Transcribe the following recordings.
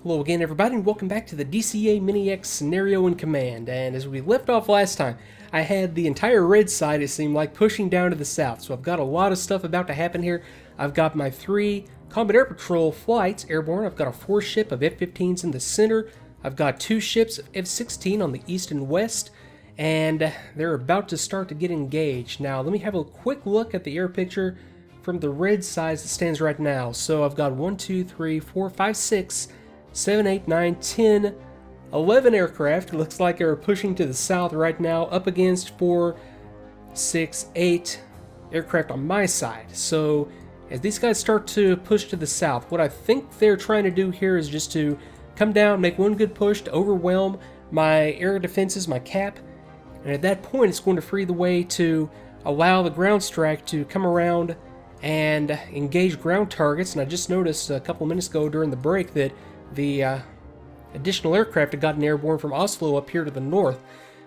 Hello again everybody and welcome back to the DCA Mini-Ex scenario in command. And as we left off last time, I had the entire red side, it seemed like, pushing down to the south. So I've got a lot of stuff about to happen here. I've got my 3 Combat Air Patrol flights airborne. I've got a 4 ship of F-15s in the center. I've got 2 ships of F-16 on the east and west. And they're about to start to get engaged. Now let me have a quick look at the air picture from the red side as it stands right now. So I've got 1, 2, 3, 4, 5, 6, 7, 8, 9, 10, 11 aircraft. It looks like they're pushing to the south right now, up against 4, 6, 8 aircraft on my side. So as these guys start to push to the south, what I think they're trying to do here is just to come down, make one good push to overwhelm my air defenses, my cap, and at that point it's going to free the way to allow the ground strike to come around and engage ground targets. And I just noticed a couple minutes ago during the break that the additional aircraft had gotten airborne from Oslo up here to the north.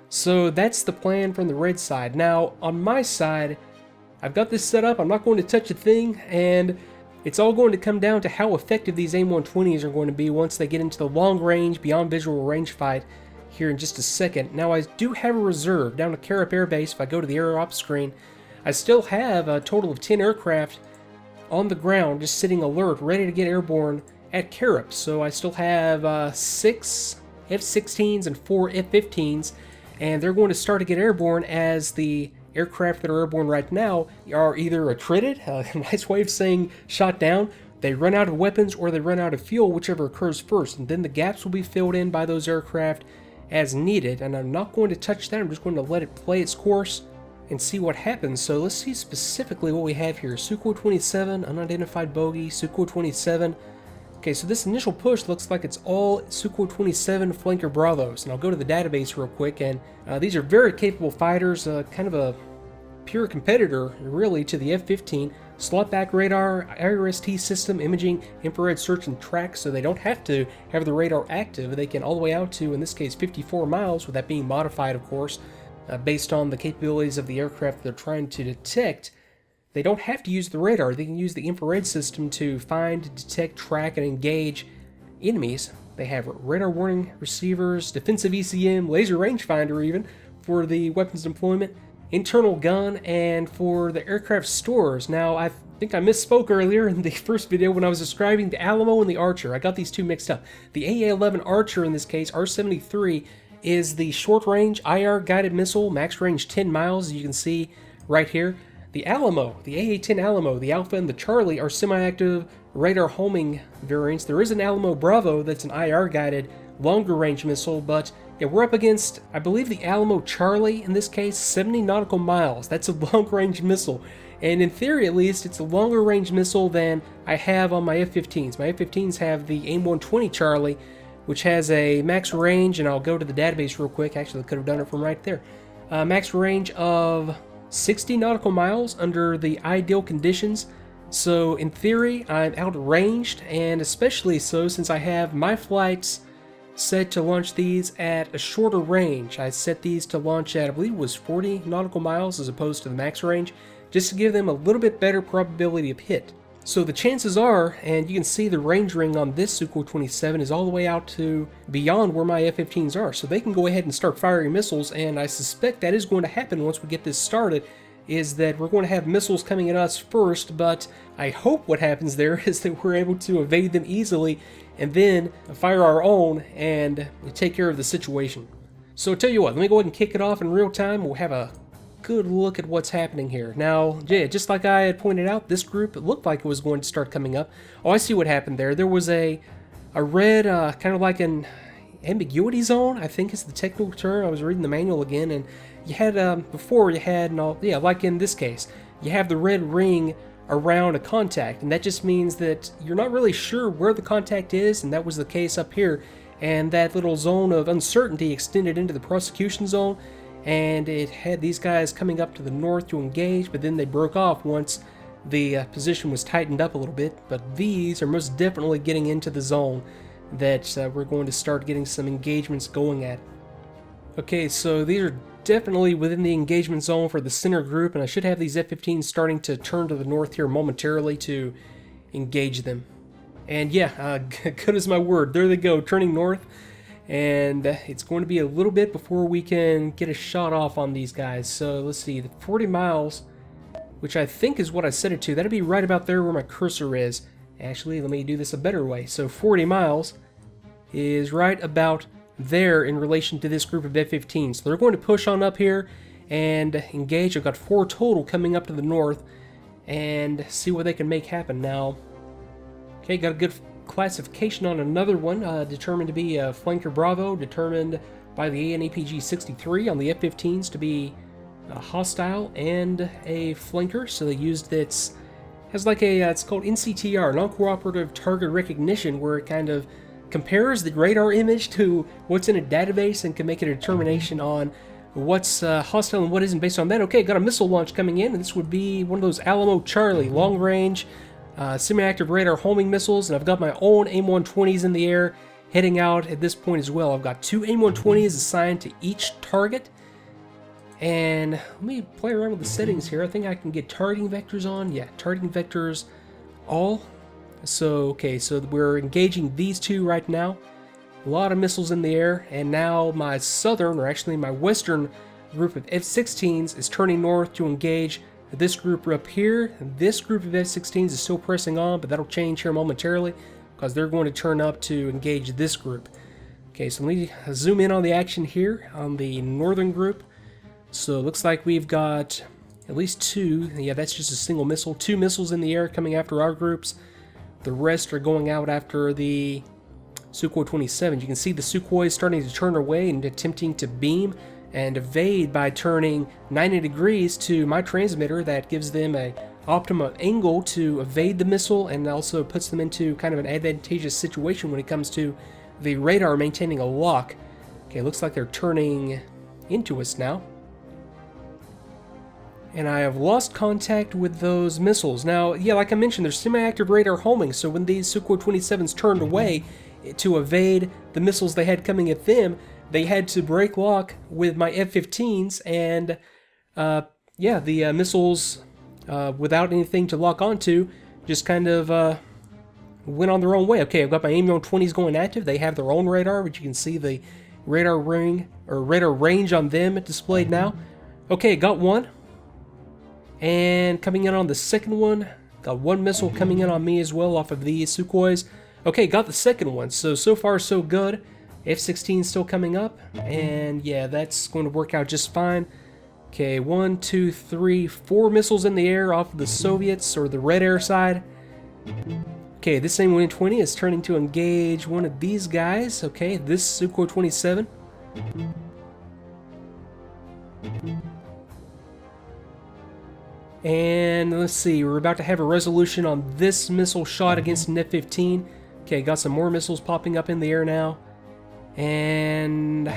So that's the plan from the red side. Now on my side, I've got this set up. I'm not going to touch a thing, and it's all going to come down to how effective these AIM-120s are going to be once they get into the long range, beyond visual range fight here in just a second. Now I do have a reserve down at Carup Air Base. If I go to the air ops screen, I still have a total of 10 aircraft on the ground just sitting alert, ready to get airborne at Carup. So I still have 6 F-16s and 4 F-15s, and they're going to start to get airborne as the aircraft that are airborne right now are either attrited, a nice way of saying shot down, they run out of weapons, or they run out of fuel, whichever occurs first, and then the gaps will be filled in by those aircraft as needed. And I'm not going to touch that, I'm just going to let it play its course and see what happens. So let's see specifically what we have here. Sukhoi 27, unidentified bogey, Sukhoi 27. Okay, so this initial push looks like it's all Sukhoi 27 flanker Bravos. And I'll go to the database real quick, and these are very capable fighters, kind of a pure competitor, really, to the F-15. Slot back radar, IRST system, imaging, infrared search and track, so they don't have to have the radar active. They can all the way out to, in this case, 54 miles, with that being modified, of course, based on the capabilities of the aircraft they're trying to detect. They don't have to use the radar. They can use the infrared system to find, detect, track, and engage enemies. They have radar warning receivers, defensive ECM, laser rangefinder even, for the weapons deployment, internal gun, and for the aircraft stores. Now, I think I misspoke earlier in the first video when I was describing the Alamo and the Archer. I got these two mixed up. The AA-11 Archer, in this case, R-73, is the short-range IR guided missile, max range 10 miles, as you can see right here. The Alamo, the AA-10 Alamo, the Alpha and the Charlie are semi-active radar homing variants. There is an Alamo Bravo that's an IR guided longer range missile, but yeah, we're up against, I believe, the Alamo Charlie, in this case, 70 nautical miles. That's a long-range missile, and in theory at least, it's a longer range missile than I have on my F-15s. My F-15s have the AIM-120 Charlie, which has a max range, and I'll go to the database real quick. Actually, I could have done it from right there. Max range of 60 nautical miles under the ideal conditions. So in theory, I'm outranged, and especially so since I have my flights set to launch these at a shorter range. I set these to launch at, I believe it was 40 nautical miles as opposed to the max range, just to give them a little bit better probability of hit. So the chances are, and you can see the range ring on this Sukhoi 27 is all the way out to beyond where my F-15s are, so they can go ahead and start firing missiles, and I suspect that is going to happen once we get this started, is that we're going to have missiles coming at us first, but I hope what happens there is that we're able to evade them easily and then fire our own and take care of the situation. So tell you what, let me go ahead and kick it off in real time. We'll have a good look at what's happening here. Now, yeah, just like I had pointed out, this group, it looked like it was going to start coming up. Oh, I see what happened there. There was a red, kind of like an ambiguity zone, I think is the technical term. I was reading the manual again, and you had, before you had, yeah, like in this case, you have the red ring around a contact, and that just means that you're not really sure where the contact is, and that was the case up here. And that little zone of uncertainty extended into the prosecution zone, and it had these guys coming up to the north to engage, but then they broke off once the position was tightened up a little bit. But these are most definitely getting into the zone that we're going to start getting some engagements going at. Okay, so these are definitely within the engagement zone for the center group, and I should have these F-15s starting to turn to the north here momentarily to engage them. And yeah, good as my word. There they go, turning north. And it's going to be a little bit before we can get a shot off on these guys. So let's see, the 40 miles, which I think is what I set it to. That'd be right about there where my cursor is. Actually, let me do this a better way. So 40 miles is right about there in relation to this group of F-15s. So they're going to push on up here and engage. I've got 4 total coming up to the north and see what they can make happen now. Okay, got a good classification on another one, determined to be a Flanker Bravo, determined by the ANAPG-63 on the F-15s to be a hostile and a flanker. So they used its, has like a, it's called NCTR, non-cooperative target recognition, where it kind of compares the radar image to what's in a database and can make a determination on what's hostile and what isn't based on that. Okay, got a missile launch coming in, and this would be one of those Alamo Charlie long-range semi-active radar homing missiles, and I've got my own AIM-120s in the air heading out at this point as well. I've got 2 AIM-120s assigned to each target, and let me play around with the settings here. I think I can get targeting vectors on. Yeah, targeting vectors all. So, okay, so we're engaging these 2 right now. A lot of missiles in the air, and now my southern, or actually my western group of F-16s is turning north to engage this group up here. This group of F-16s is still pressing on, but that'll change here momentarily because they're going to turn up to engage this group. Okay, so let me zoom in on the action here on the northern group. So it looks like we've got at least 2. Yeah, that's just a single missile. 2 missiles in the air coming after our groups. The rest are going out after the Sukhoi 27. You can see the Sukhoi starting to turn away and attempting to beam and evade by turning 90 degrees to my transmitter. That gives them a optimum angle to evade the missile and also puts them into kind of an advantageous situation when it comes to the radar maintaining a lock. Okay, looks like they're turning into us now. And I have lost contact with those missiles. Now, yeah, like I mentioned, there's semi-active radar homing, so when these Sukhoi 27s turned away to evade the missiles they had coming at them, they had to break lock with my F-15s, and yeah, the missiles, without anything to lock onto, just kind of went on their own way. Okay, I've got my AIM-120s going active. They have their own radar, but you can see the radar ring, or radar range on them displayed now. Okay, got one. And coming in on the second one, got 1 missile coming in on me as well off of these Sukhois. Okay, got the second one, so far so good. F-16 still coming up, and yeah, that's going to work out just fine. Okay, 1, 2, 3, 4 missiles in the air off of the Soviets, or the Red Air side. Okay, this same Win-20 is turning to engage one of these guys. Okay, this Sukhoi 27. And let's see, we're about to have a resolution on this missile shot against an F-15. Okay, got some more missiles popping up in the air now. And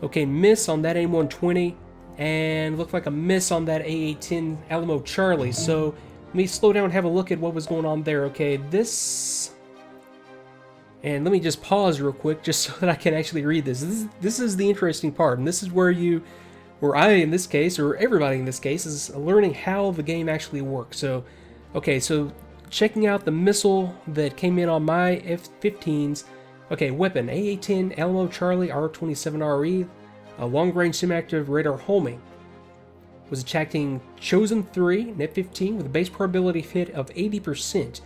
okay, miss on that AIM-120, and looked like a miss on that AA-10 Alamo Charlie. So let me slow down and have a look at what was going on there. Okay, this, and let me just pause real quick just so that I can actually read this. This is the interesting part, and this is where I in this case, or everybody in this case, is learning how the game actually works. So, okay, so checking out the missile that came in on my F-15s. Okay, weapon, AA-10 Alamo Charlie R-27RE, a long-range semi-active radar homing. Was attacking Chosen 3, an F-15, with a base probability of hit of 80%.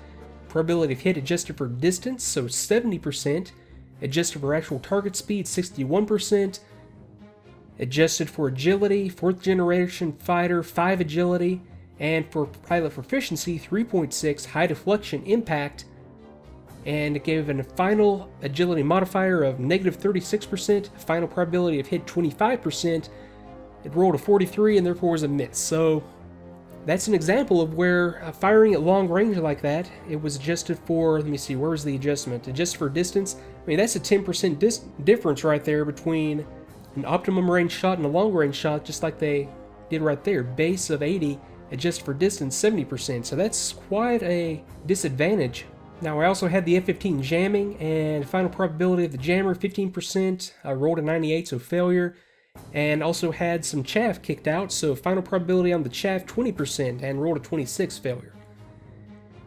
Probability of hit adjusted for distance, so 70%. Adjusted for actual target speed, 61%. Adjusted for agility, 4th generation fighter, 5 agility. And for pilot proficiency, 3.6, high deflection impact. And it gave a final agility modifier of -36%, final probability of hit 25%. It rolled a 43 and therefore was a miss. So that's an example of where firing at long range like that, it was adjusted for, let me see, where was the adjustment? Adjusted for distance. I mean, that's a 10% difference right there between an optimum range shot and a long range shot, just like they did right there. Base of 80, adjusted for distance 70%. So that's quite a disadvantage. Now I also had the F-15 jamming, and final probability of the jammer 15%. I rolled a 98, so failure. And also had some chaff kicked out, so final probability on the chaff 20%, and rolled a 26, failure.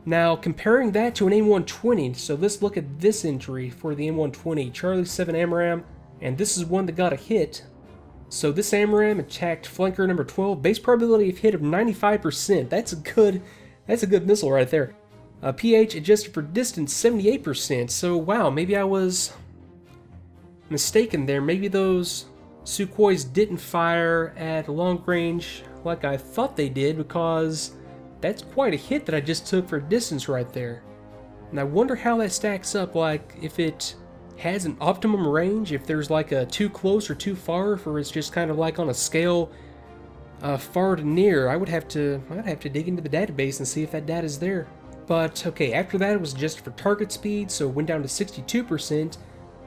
Now, comparing that to an AIM-120, so let's look at this injury for the AIM-120. Charlie 7 AMRAAM, and this is one that got a hit. So this AMRAAM attacked flanker number 12, base probability of hit of 95%. That's a good missile right there. pH adjusted for distance 78%. So wow, maybe I was mistaken there. Maybe those Sukhois didn't fire at long range like I thought they did, because that's quite a hit that I just took for distance right there. And I wonder how that stacks up, like if it has an optimum range, if there's like a too close or too far, or it's just kind of like on a scale far to near. I'd have to dig into the database and see if that data is there. But okay, after that it was adjusted for target speed, so it went down to 62%.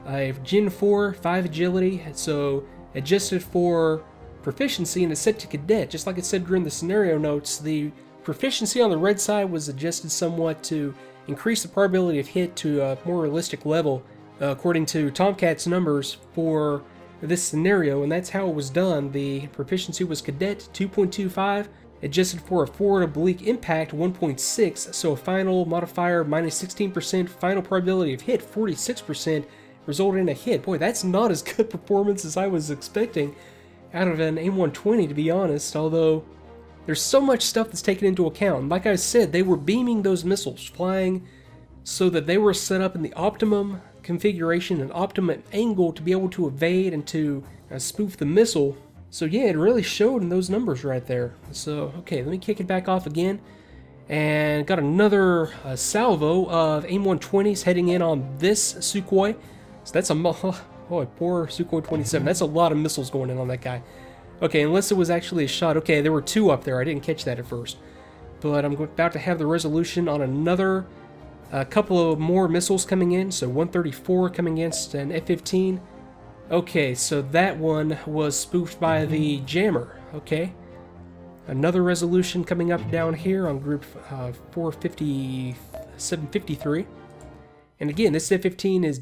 I have Gen 4, 5 agility, so adjusted for proficiency, and it's set to cadet. Just like it said during the scenario notes, the proficiency on the red side was adjusted somewhat to increase the probability of hit to a more realistic level, according to Tomcat's numbers for this scenario, and that's how it was done. The proficiency was cadet 2.25, adjusted for a forward oblique impact 1.6, so a final modifier minus 16%, final probability of hit 46%, resulted in a hit. Boy, that's not as good performance as I was expecting out of an AIM-120, to be honest, although there's so much stuff that's taken into account. Like I said, they were beaming those missiles, flying so that they were set up in the optimum configuration and optimum angle to be able to evade and to spoof the missile. So yeah, it really showed in those numbers right there. So okay, let me kick it back off again, and got another salvo of AIM-120s heading in on this Sukhoi. So that's a boy, poor Sukhoi 27. That's a lot of missiles going in on that guy. Okay, unless it was actually a shot. Okay, there were two up there. I didn't catch that at first. But I'm about to have the resolution on another couple of more missiles coming in. So 134 coming against an F-15. Okay, so that one was spoofed by the jammer. Okay. Another resolution coming up down here on group 753. And again, this F-15 is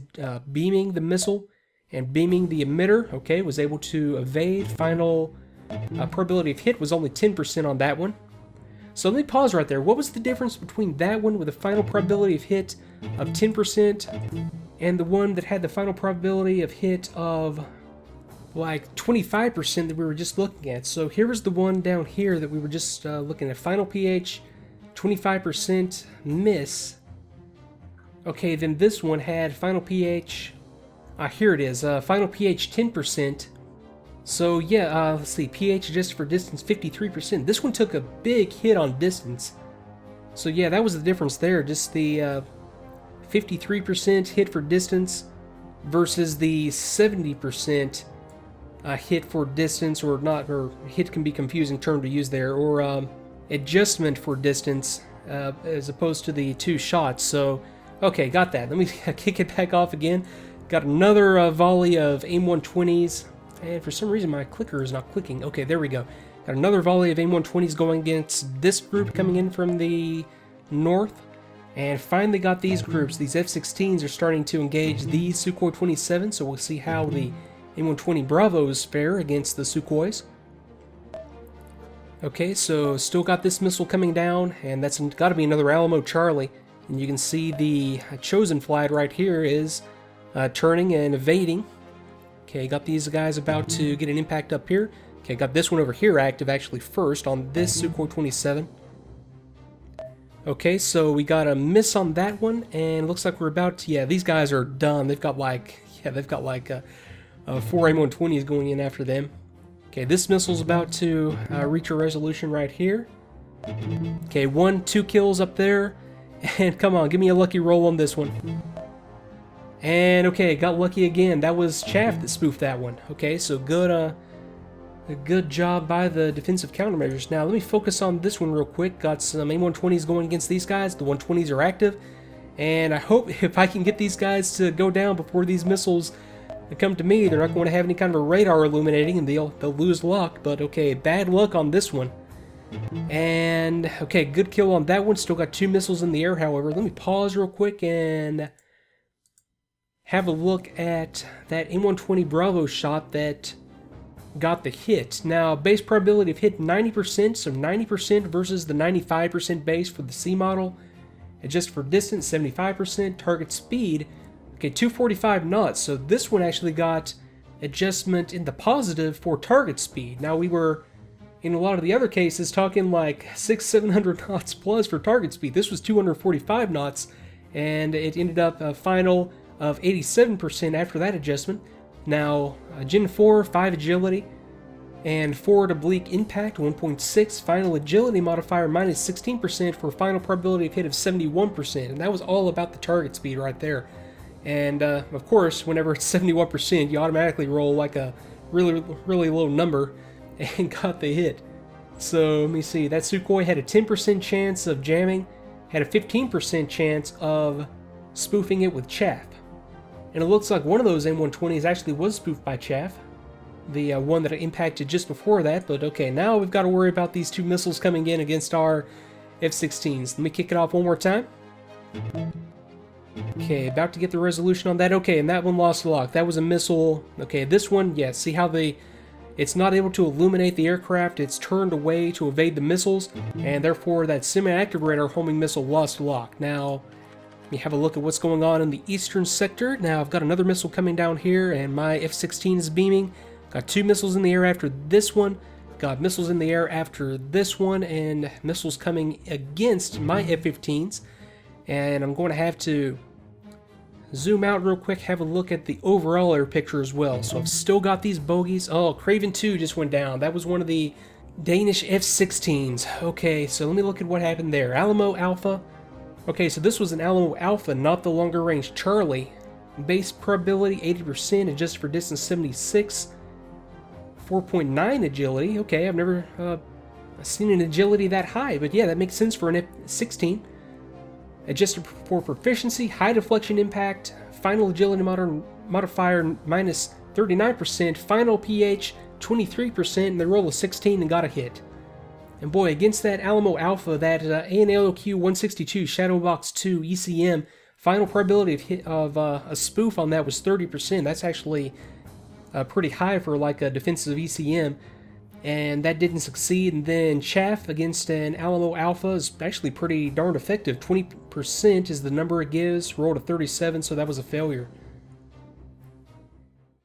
beaming the missile and beaming the emitter. Okay, was able to evade. Final probability of hit was only 10% on that one. So let me pause right there. What was the difference between that one with a final probability of hit of 10% and the one that had the final probability of hit of like 25% that we were just looking at? So here was the one down here that we were just looking at. Final pH, 25% miss. Okay, then this one had final pH, here it is, final pH 10%. So yeah, let's see, pH adjusted for distance 53%. This one took a big hit on distance. So yeah, that was the difference there, just the 53% hit for distance versus the 70% hit for distance, or not, or hit can be a confusing term to use there, or adjustment for distance as opposed to the two shots. So okay, got that. Let me kick it back off again. Got another volley of AIM-120s, and for some reason my clicker is not clicking. Okay, there we go. Got another volley of AIM-120s going against this group coming in from the north, and finally got these groups. These F-16s are starting to engage the Sukhoi 27, so we'll see how the AIM-120 Bravos fare against the Sukhois. Okay, so still got this missile coming down, and that's got to be another Alamo Charlie. And you can see the chosen flight right here is turning and evading. Okay, got these guys about to get an impact up here. Okay, got this one over here active actually first on this Sukhoi 27. Okay, so we got a miss on that one, and looks like we're about to, yeah, these guys are done. They've got like, yeah, they've got like 4 AIM-120s going in after them. Okay, this missile's about to reach a resolution right here. Okay, 2 kills up there. And come on, give me a lucky roll on this one. And okay, got lucky again. That was Chaff that spoofed that one. Okay, so good, a good job by the defensive countermeasures. Now let me focus on this one real quick. Got some AIM-120s going against these guys. The 120s are active, and I hope if I can get these guys to go down before these missiles come to me, they're not going to have any kind of a radar illuminating, and they'll lose luck. But okay, bad luck on this one. And okay, good kill on that one. Still got 2 missiles in the air, however. Let me pause real quick and have a look at that AIM-120 Bravo shot that got the hit. Now, base probability of hit 90%, so 90% versus the 95% base for the C model. Adjust for distance, 75%. Target speed, okay, 245 knots. So this one actually got adjustment in the positive for target speed. Now we were, in a lot of the other cases, talking like 600-700 knots plus for target speed. This was 245 knots, and it ended up a final of 87% after that adjustment. Now, Gen 4, 5 agility, and forward oblique impact, 1.6, final agility modifier, minus 16% for final probability of hit of 71%. And that was all about the target speed right there. And, of course, whenever it's 71%, you automatically roll like a really, really low number and got the hit. So, let me see, that Sukhoi had a 10% chance of jamming, had a 15% chance of spoofing it with chaff. And it looks like one of those M120s actually was spoofed by chaff. The one that impacted just before that, but okay, now we've got to worry about these two missiles coming in against our F-16s. Let me kick it off one more time. Okay, about to get the resolution on that. Okay, and that one lost lock. That was a missile. Okay, this one, yeah, see how it's not able to illuminate the aircraft. It's turned away to evade the missiles, and therefore that semi-active radar homing missile lost lock. Now, let me have a look at what's going on in the eastern sector. Now, I've got another missile coming down here, and my F-16 is beaming. Got two missiles in the air after this one. Got missiles in the air after this one, and missiles coming against my F-15s. And I'm going to have to zoom out real quick, have a look at the overall air picture as well. So I've still got these bogeys. Oh, Craven 2 just went down. That was one of the Danish F-16s. Okay, so let me look at what happened there. Alamo Alpha. Okay, so this was an Alamo Alpha, not the longer range Charlie. Base probability 80%, adjusted for distance 76. 4.9 agility. Okay, I've never seen an agility that high, but yeah, that makes sense for an F-16. Adjusted for proficiency, high deflection impact, final agility modifier minus 39%, final pH 23%, and they roll a 16 and got a hit. And boy, against that Alamo Alpha, that ANLOQ 162 Shadowbox 2 ECM, final probability of hit of a spoof on that was 30%. That's actually pretty high for like a defensive ECM, and that didn't succeed. And then chaff against an Alamo Alpha is actually pretty darn effective. 20% is the number it gives, rolled a 37, so that was a failure.